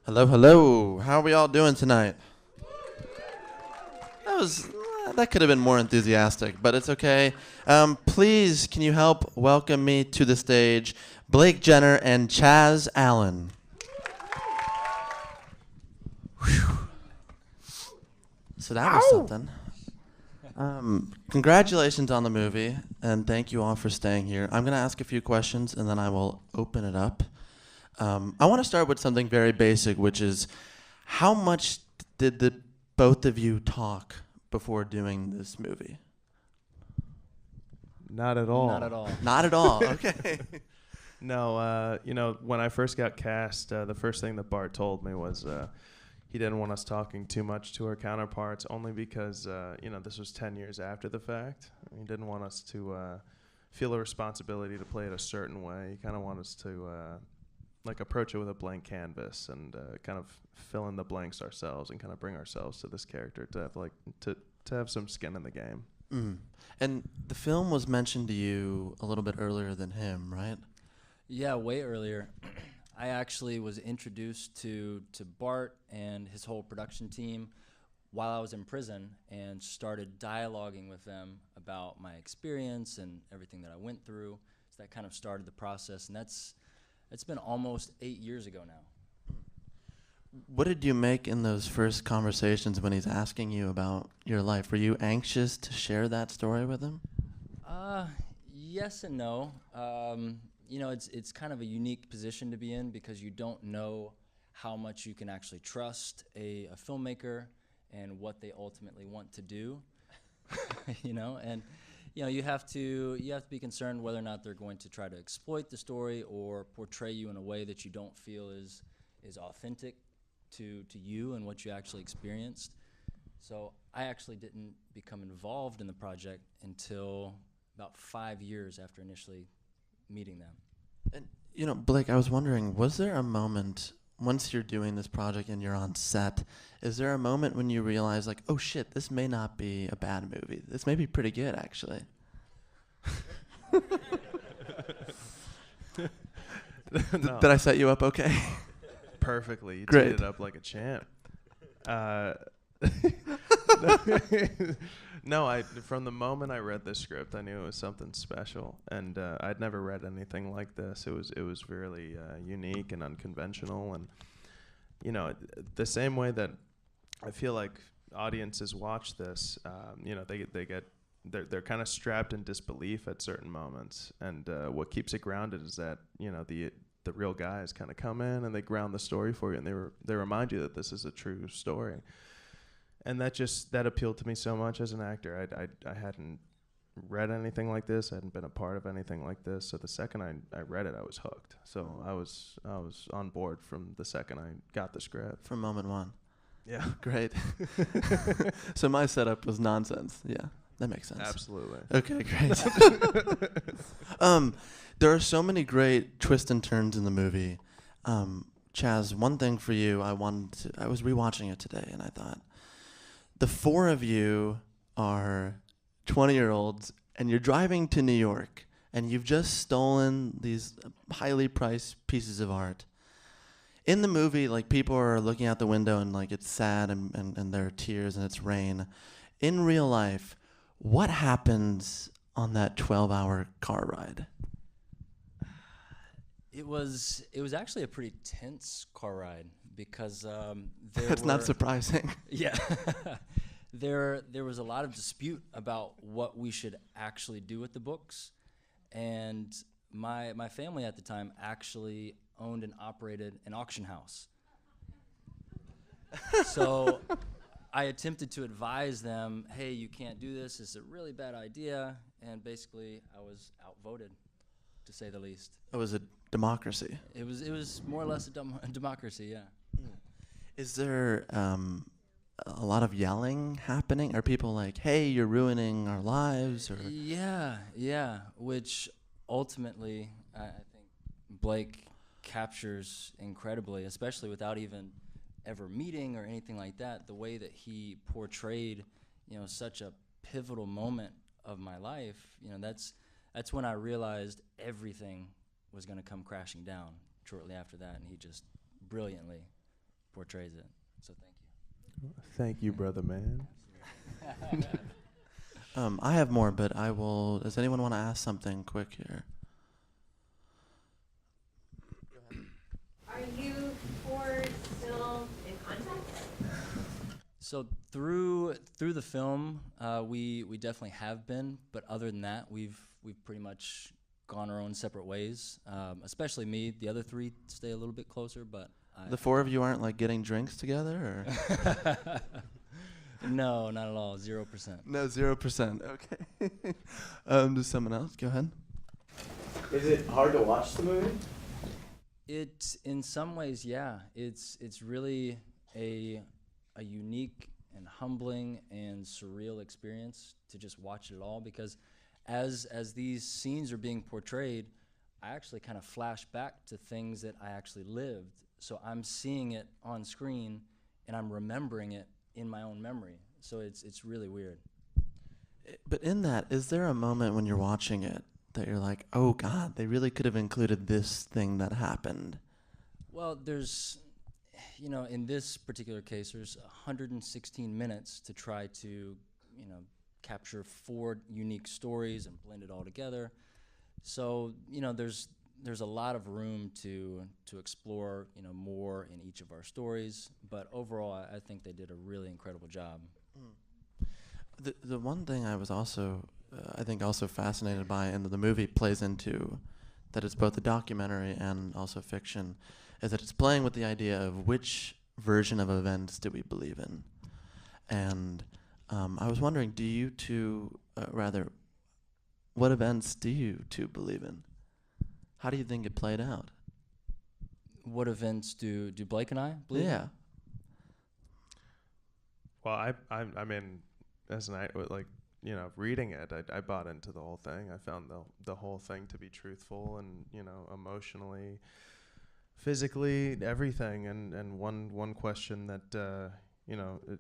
Hello, hello. How are we all doing tonight? That could have been more enthusiastic, but it's okay. Please, can you help welcome me to the stage, Blake Jenner and Chaz Allen. Whew. So that was something. Congratulations on the movie, and thank you all for staying here. I'm going to ask a few questions, and then I will open it up. I want to start with something very basic, which is how much did the both of you talk before doing this movie? Not at all. Not at all. Not at all. Okay. No, when I first got cast, the first thing that Bart told me was he didn't want us talking too much to our counterparts, only because this was 10 years after the fact. He didn't want us to feel a responsibility to play it a certain way. He kind of wanted us to approach it with a blank canvas and kind of fill in the blanks ourselves and kind of bring ourselves to this character to have to have some skin in the game. Mm. And the film was mentioned to you a little bit earlier than him, right? Yeah, way earlier. I actually was introduced to Bart and his whole production team while I was in prison and started dialoguing with them about my experience and everything that I went through. So that kind of started the process, and it's been almost 8 years ago now. What did you make in those first conversations when he's asking you about your life? Were you anxious to share that story with him? Yes and no. It's kind of a unique position to be in because you don't know how much you can actually trust a filmmaker and what they ultimately want to do. You have to be concerned whether or not they're going to try to exploit the story or portray you in a way that you don't feel is authentic to you and what you actually experienced. So I actually didn't become involved in the project until about 5 years after initially meeting them. And Blake, I was wondering, was there a moment once you're doing this project and you're on set, is there a moment when you realize like, oh shit, this may not be a bad movie. This may be pretty good actually. No. Did I set you up okay? Perfectly. You Great. teed it up like a champ. No, from the moment I read this script, I knew it was something special, and I'd never read anything like this. It was really unique and unconventional, and the same way that I feel like audiences watch this, they're kind of strapped in disbelief at certain moments, and what keeps it grounded is that the real guys kind of come in and they ground the story for you, and they remind you that this is a true story. And that appealed to me so much as an actor. I hadn't read anything like this. I hadn't been a part of anything like this. So the second I read it, I was hooked. So I was on board from the second I got the script. From moment one. Yeah. Great. So my setup was nonsense. Yeah, that makes sense. Absolutely. Okay, great. There are so many great twists and turns in the movie. Chaz, one thing for you, I was rewatching it today, and I thought, the four of you are 20-year-olds, and you're driving to New York, and you've just stolen these highly priced pieces of art. In the movie, like, people are looking out the window, and like it's sad, and there are tears, and it's rain. In real life, what happens on that 12-hour car ride? It was actually a pretty tense car ride because That's not surprising. Yeah. There was a lot of dispute about what we should actually do with the books, and my family at the time actually owned and operated an auction house. So I attempted to advise them, hey, you can't do this, it's a really bad idea, and basically I was outvoted, to say the least. It was a democracy. It was more or less a democracy, yeah. Is there a lot of yelling happening? Are people like, hey, you're ruining our lives? Or Yeah, which ultimately I think Blake captures incredibly, especially without even ever meeting or anything like that. The way that he portrayed, such a pivotal moment of my life, that's when I realized everything was going to come crashing down shortly after that, and he just brilliantly portrays it. So thank you. Thank you, brother man. I have more, but I will. Does anyone want to ask something quick here? Are you four still in contact? So through the film, we definitely have been, but other than that, we've pretty much gone our own separate ways. Especially me. The other three stay a little bit closer, but The four of you aren't like getting drinks together, or? No, not at all. 0%. No, 0%. Okay. Does someone else? Go ahead. Is it hard to watch the movie? It, in some ways, yeah. It's really a unique and humbling and surreal experience to just watch it all, because as these scenes are being portrayed, I actually kind of flash back to things that I actually lived. So I'm seeing it on screen and I'm remembering it in my own memory. So it's really weird. But in that, is there a moment when you're watching it that you're like, oh God, they really could have included this thing that happened? Well, there's, in this particular case, there's 116 minutes to try to, capture 4 unique stories and blend it all together. So, there's a lot of room to explore, more in each of our stories. But overall, I think they did a really incredible job. The one thing I was also, I think also fascinated by, and the movie plays into, that it's both a documentary and also fiction, is that it's playing with the idea of which version of events do we believe in. And I was wondering, do you two, what events do you two believe in? How do you think it played out? What events do Blake and I believe in? Yeah. Well, I mean, as reading it, I bought into the whole thing. I found the whole thing to be truthful and, emotionally, physically, everything. And one question that,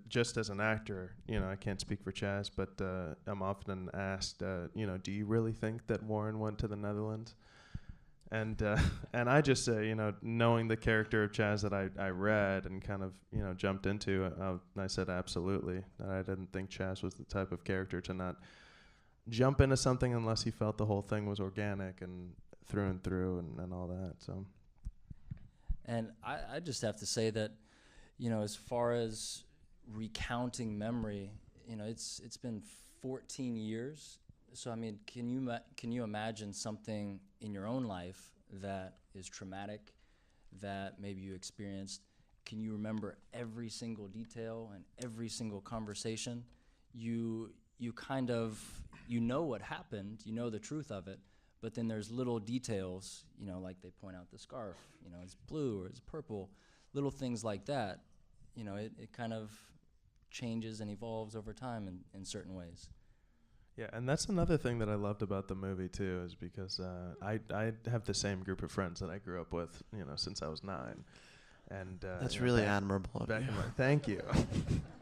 just as an actor, I can't speak for Chaz, but I'm often asked, do you really think that Warren went to the Netherlands? And I just say, knowing the character of Chaz that I read and kind of, jumped into, I said absolutely. That I didn't think Chaz was the type of character to not jump into something unless he felt the whole thing was organic and through and all that. So. And I just have to say that, as far as recounting memory, it's been 14 years. So, I mean, can you imagine something in your own life that is traumatic, that maybe you experienced? Can you remember every single detail and every single conversation? You kind of, what happened, the truth of it, but then there's little details, like they point out the scarf, it's blue or it's purple, little things like that. It kind of changes and evolves over time in certain ways. Yeah, and that's another thing that I loved about the movie too, is because I have the same group of friends that I grew up with, since I was 9, and That's really admirable of you. Thank you.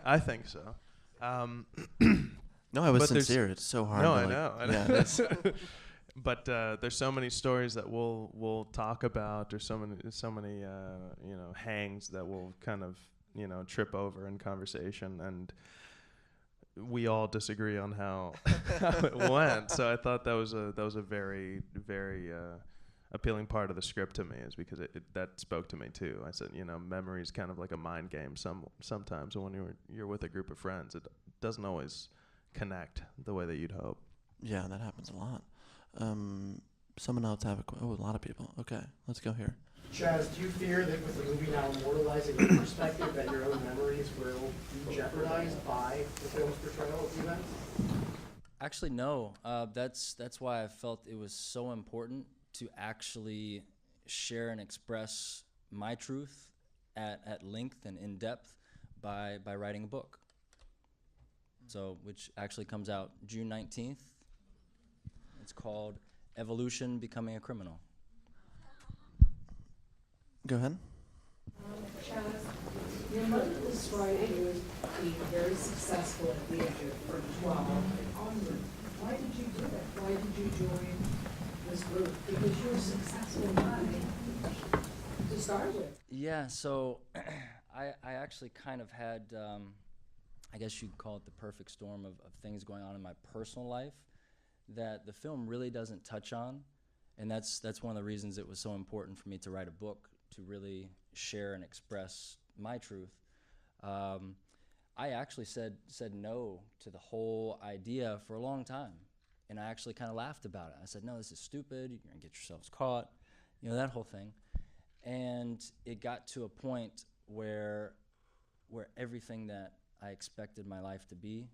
I think so. No, I was but sincere. It's so hard. No, to I know. Yeah, but there's so many stories that we'll talk about. There's so many hangs that we'll kind of trip over in conversation, and we all disagree on how it went. So I thought that was a very, very appealing part of the script to me, is because that spoke to me too. I said, memory is kind of like a mind game. Sometimes when you're with a group of friends, it doesn't always connect the way that you'd hope. Yeah, that happens a lot. Someone else have a lot of people. Okay, let's go here. Chaz, do you fear that with the movie now immortalizing your perspective, that your own memories will be jeopardized by the film's portrayal of events? Actually, no. That's why I felt it was so important to actually share and express my truth at length and in depth by writing a book. So, which actually comes out June 19th. It's called Evolution: Becoming a Criminal. Go ahead. Chaz, your mother described you as being very successful at the age of 12 and onward. Why did you do it? Why did you join this group? Because you're a successful guy to start with. Yeah, so I actually kind of had, I guess you'd call it the perfect storm of things going on in my personal life that the film really doesn't touch on. And that's one of the reasons it was so important for me to write a book, to really share and express my truth. I actually said no to the whole idea for a long time. And I actually kind of laughed about it. I said, no, this is stupid. You're going to get yourselves caught. You know, that whole thing. And it got to a point where everything that I expected my life to be,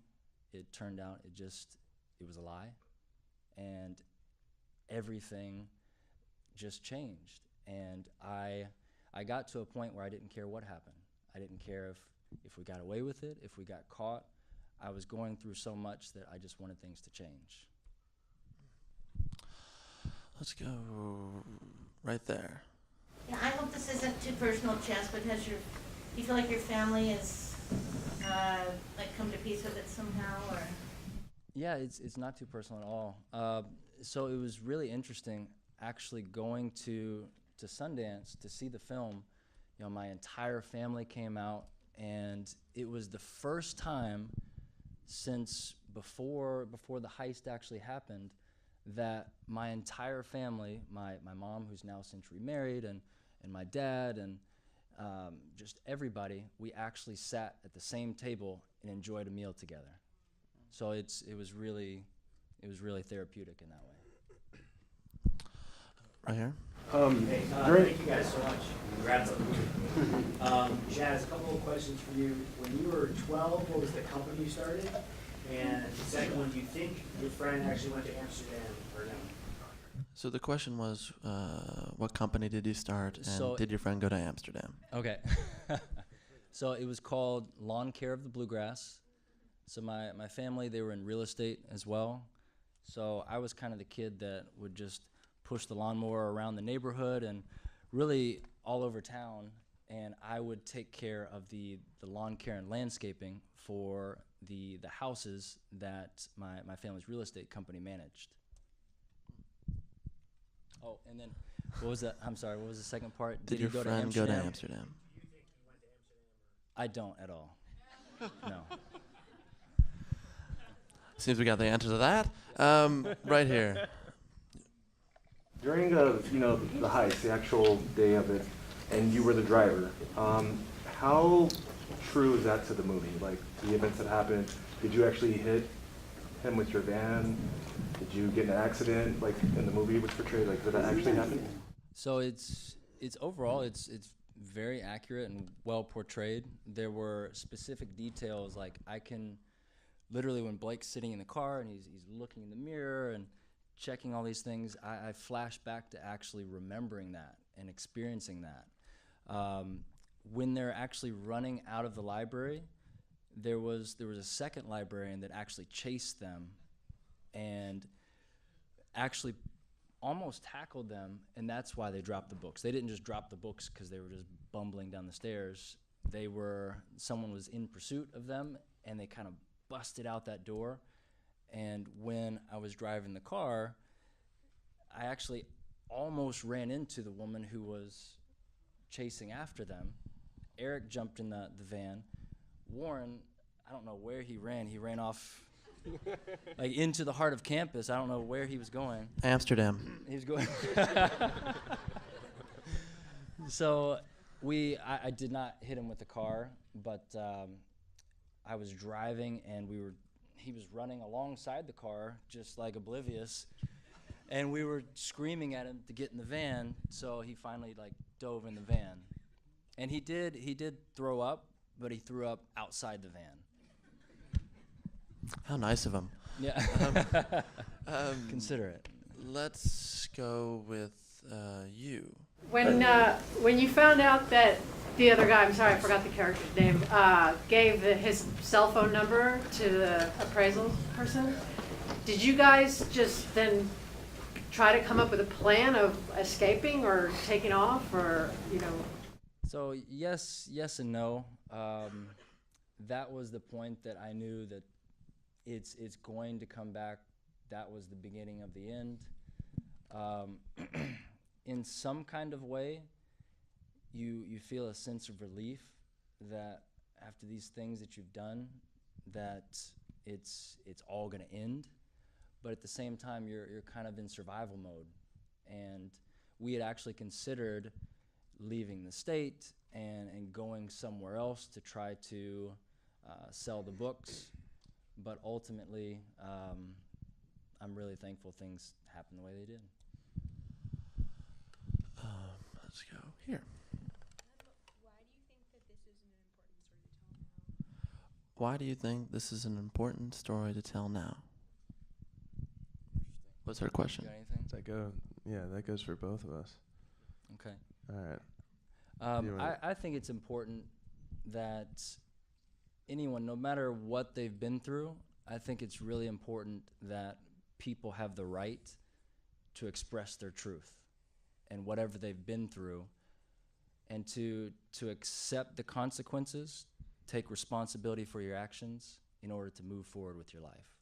it turned out it was a lie. And everything just changed. And I got to a point where I didn't care what happened. I didn't care if we got away with it, if we got caught. I was going through so much that I just wanted things to change. Let's go right there. Yeah, I hope this isn't too personal, Chess, but do you feel like your family is like come to peace with it somehow, or? Yeah, it's not too personal at all. So it was really interesting actually going to Sundance to see the film. You know, my entire family came out, and it was the first time since before the heist actually happened that my entire family, my mom, who's now since remarried, and my dad, and just everybody, we actually sat at the same table and enjoyed a meal together. So it was really therapeutic in that way. Right here. Thank you guys so much. Congrats on the movie. Jazz, a couple of questions for you. When you were 12, what was the company you started? And the second one, do you think your friend actually went to Amsterdam or no? So the question was, what company did you start, and So- did your friend go to Amsterdam? Okay. So it was called Lawn Care of the Bluegrass. So my family, they were in real estate as well. So I was kind of the kid that would just push the lawnmower around the neighborhood and really all over town. And I would take care of the lawn care and landscaping for the houses that my family's real estate company managed. Oh, and then what was that? I'm sorry, what was the second part? Did your he go friend to go to Amsterdam? Amsterdam? I don't at all. No. Seems we got the answer to that. Right here. During the heist, the actual day of it, and you were the driver, how true is that to the movie? Like, the events that happened, did you actually hit him with your van? Did you get in an accident, like in the movie was portrayed? Like, did that actually happen? So it's overall it's very accurate and well portrayed. There were specific details, like I can literally, when Blake's sitting in the car and he's looking in the mirror and checking all these things, I flash back to actually remembering that and experiencing that. When they're actually running out of the library, there was a second librarian that actually chased them and actually almost tackled them, and that's why they dropped the books. They didn't just drop the books because they were just bumbling down the stairs. Someone was in pursuit of them, and they kind of busted out that door. And when I was driving the car, I actually almost ran into the woman who was chasing after them. Eric jumped in the van. Warren, I don't know where he ran. He ran off like into the heart of campus. I don't know where he was going. Amsterdam. He was going. So I did not hit him with the car, but I was driving and he was running alongside the car, just like oblivious, and we were screaming at him to get in the van. So he finally like dove in the van, and he did throw up, but he threw up outside the van. How nice of him. Yeah. Consider it. Let's go with you. When you found out that the other guy, I'm sorry, I forgot the character's name, gave his cell phone number to the appraisal person, did you guys just then try to come up with a plan of escaping or taking off, or, you know? So yes and no. That was the point that I knew that it's going to come back. That was the beginning of the end. In some kind of way, you feel a sense of relief that after these things that you've done, that it's all going to end. But at the same time, you're kind of in survival mode. And we had actually considered leaving the state and going somewhere else to try to sell the books. But ultimately, I'm really thankful things happened the way they did. Let's go here. Why do you think that this is an important story to tell now? Why do you think this is an important story to tell now? What's her question? You got anything? That goes for both of us. Okay. All right. You wanna- I think it's important that anyone, no matter what they've been through, I think it's really important that people have the right to express their truth and whatever they've been through, and to accept the consequences, take responsibility for your actions in order to move forward with your life.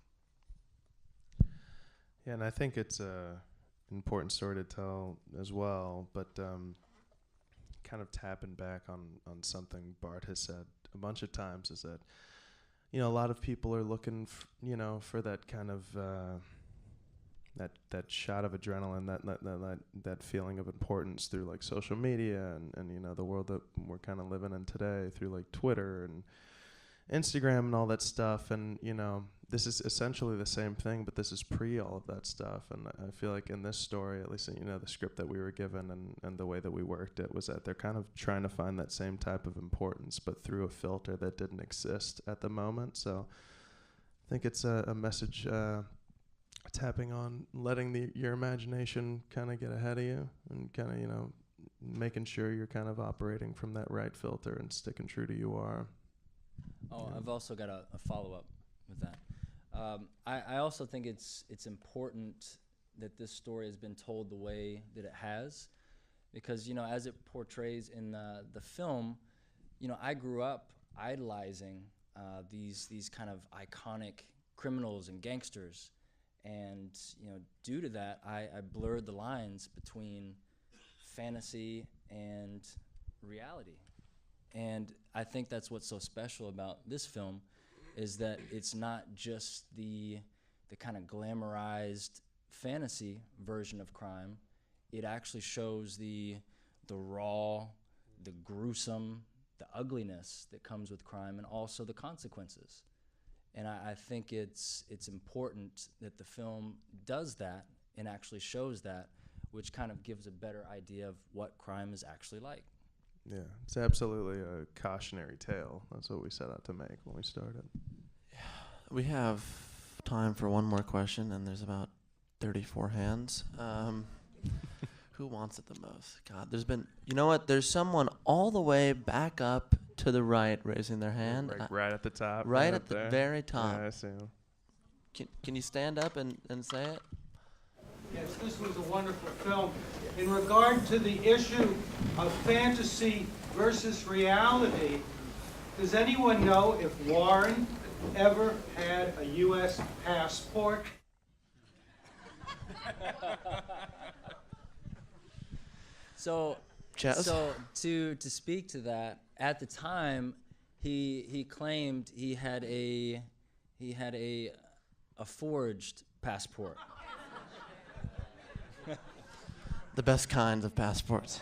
Yeah, and I think it's a important story to tell as well, but kind of tapping back on something Bart has said a bunch of times is that, a lot of people are looking, for that kind of that shot of adrenaline, that feeling of importance through like social media and the world that we're kind of living in today through like Twitter and Instagram and all that stuff. And this is essentially the same thing, but this is pre all of that stuff. And I feel like in this story, at least the script that we were given and the way that we worked it was that they're kind of trying to find that same type of importance, but through a filter that didn't exist at the moment. So I think it's a message tapping on letting your imagination kind of get ahead of you and kind of making sure you're kind of operating from that right filter and sticking true to you are. Oh, I've also got a follow-up with that. I also think it's important that this story has been told the way that it has, because as it portrays in the film, I grew up idolizing these kind of iconic criminals and gangsters, and due to that, I blurred the lines between fantasy and reality. And I think that's what's so special about this film, is that it's not just the kind of glamorized fantasy version of crime. It actually shows the raw, the gruesome, the ugliness that comes with crime, and also the consequences. And I think it's important that the film does that and actually shows that, which kind of gives a better idea of what crime is actually like. Yeah, it's absolutely a cautionary tale. That's what we set out to make when we started. We have time for one more question, and there's about 34 hands. Who wants it the most? God, there's been, there's someone all the way back up to the right raising their hand. Right at the top. Right up at the there. very top. Yeah, I see him. Can you stand up and say it? Yes, this was a wonderful film. In regard to the issue of fantasy versus reality, does anyone know if Warren ever had a U.S. passport? So to speak to that, at the time, he claimed he had a forged passport. The best kinds of passports.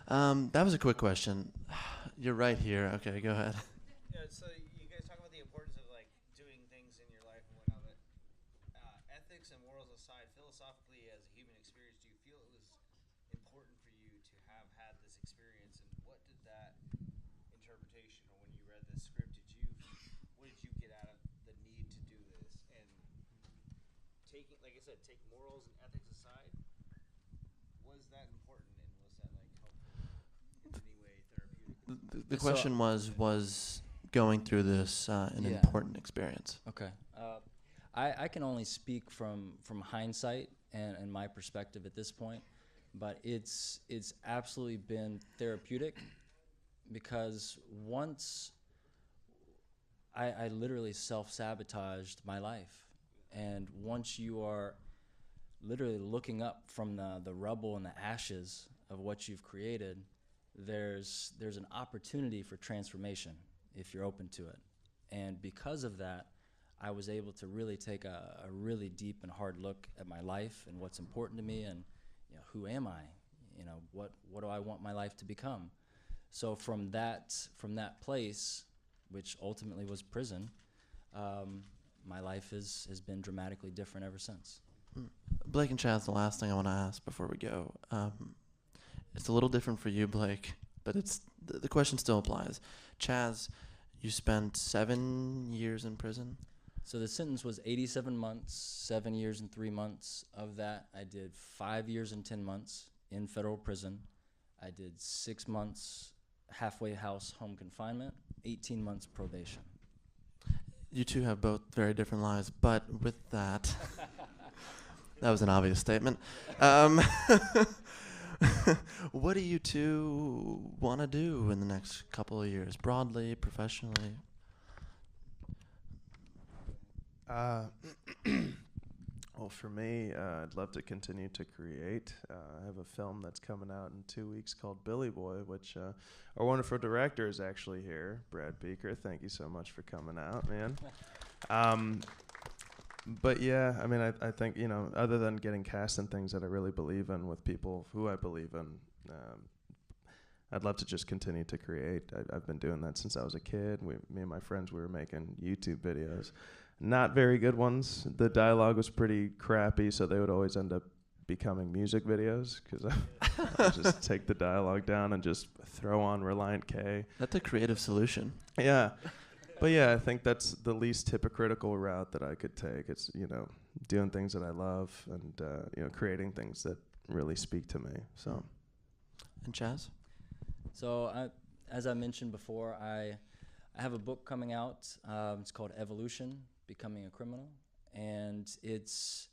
That was a quick question. You're right here. Okay, go ahead. Yeah, so you guys talk about the importance of like doing things in your life and whatnot, but ethics and morals aside, philosophically as a human experience, do you feel it was important for you to have had this experience, and what did that interpretation, or when you read this script, what did you get out of the need to do this? And taking, like I said, take morals and ethics aside, was that important, and was that like helpful in any way, therapeutic? The question was going through this an Yeah. important experience. Okay. I can only speak from hindsight and my perspective at this point, but it's absolutely been therapeutic, because once I literally self-sabotaged my life, and once you are literally looking up from the rubble and the ashes of what you've created, there's an opportunity for transformation if you're open to it. And because of that, I was able to really take a really deep and hard look at my life and what's important to me, and who am I? What do I want my life to become? So from that place, which ultimately was prison, my life has been dramatically different ever since. Blake and Chaz, the last thing I want to ask before we go. It's a little different for you, Blake, but the question still applies. Chaz, you spent 7 years in prison? So the sentence was 87 months, 7 years and 3 months. Of that, I did 5 years and 10 months in federal prison. I did 6 months halfway house home confinement, 18 months probation. You two have both very different lives, but with that, that was an obvious statement. What do you two want to do in the next couple of years, broadly, professionally? Well, for me, I'd love to continue to create. I have a film that's coming out in 2 weeks called Billy Boy, which our wonderful director is actually here, Brad Beaker. Thank you so much for coming out, man. But yeah, I mean, I think, other than getting cast in things that I really believe in with people who I believe in, I'd love to just continue to create. I've been doing that since I was a kid. Me and my friends, we were making YouTube videos. Not very good ones. The dialogue was pretty crappy, so they would always end up becoming music videos, because I would just take the dialogue down and just throw on Reliant K. That's a creative solution. Yeah. But yeah, I think that's the least hypocritical route that I could take. It's, doing things that I love and, creating things that really speak to me. So. And Chaz? So as I mentioned before, I have a book coming out. It's called Evolution, Becoming a Criminal. And it's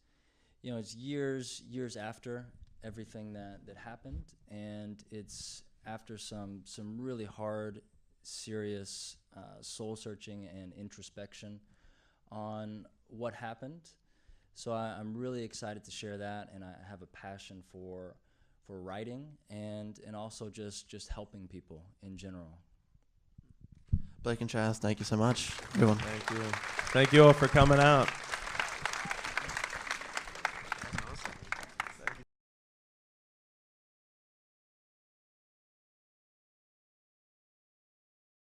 years after everything that happened. And it's after some really hard, serious soul searching and introspection on what happened. So I'm really excited to share that, and I have a passion for writing and also just helping people in general. Blake and Chaz, thank you so much. Good one. Thank you. Thank you all for coming out.